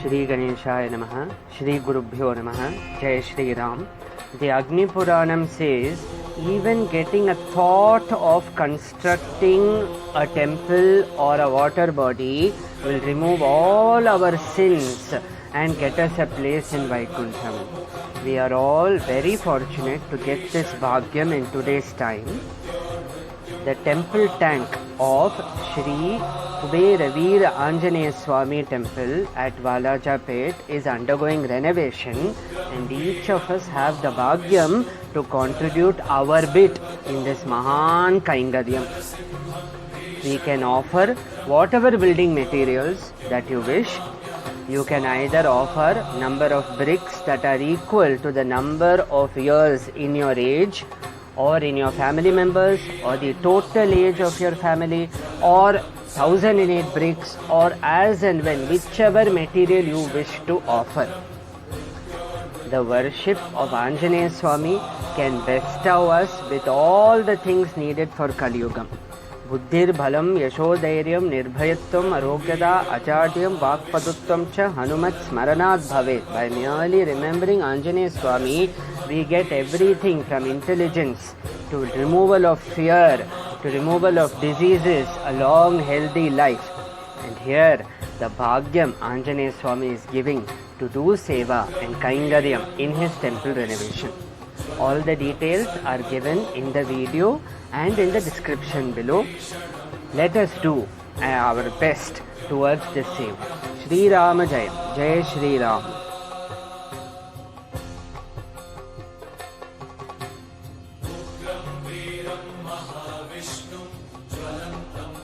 Shri Ganeshaya Namaha, Shri Gurubhyo Namaha, Jai Shri Ram. The Agni Puranam says, even getting a thought of constructing a temple or a water body will remove all our sins and get us a place in Vaikuntham. We are all very fortunate to get this bhagyam in today's time. The temple tank of Sri Kubera Veera Anjaneyar Swami temple at Valajapet is undergoing renovation, and each of us have the bhagyam to contribute our bit in this Mahan Kaingaryam. We can offer whatever building materials that you wish. You can either offer number of bricks that are equal to the number of years in your age or in your family members, or the total age of your family, or 1008 bricks, or as and when, whichever material you wish to offer. The worship of Anjaneyar Swami can bestow us with all the things needed for Kali Yugam. Buddhir bhalam yashodairyam nirbhayatvam arogyada achadyam vakpadutvam cha hanumat smaranat bhavet. By merely remembering Anjaneyar Swami, we get everything from intelligence to removal of fear, to removal of diseases, a long healthy life. And here the bhagyam Anjaneyar Swami is giving to do seva and kaingaryam in his temple renovation. All the details are given in the video and in the description below. Let us do our best towards this seva. Sri Rama Jayam, Jai Sri Ram.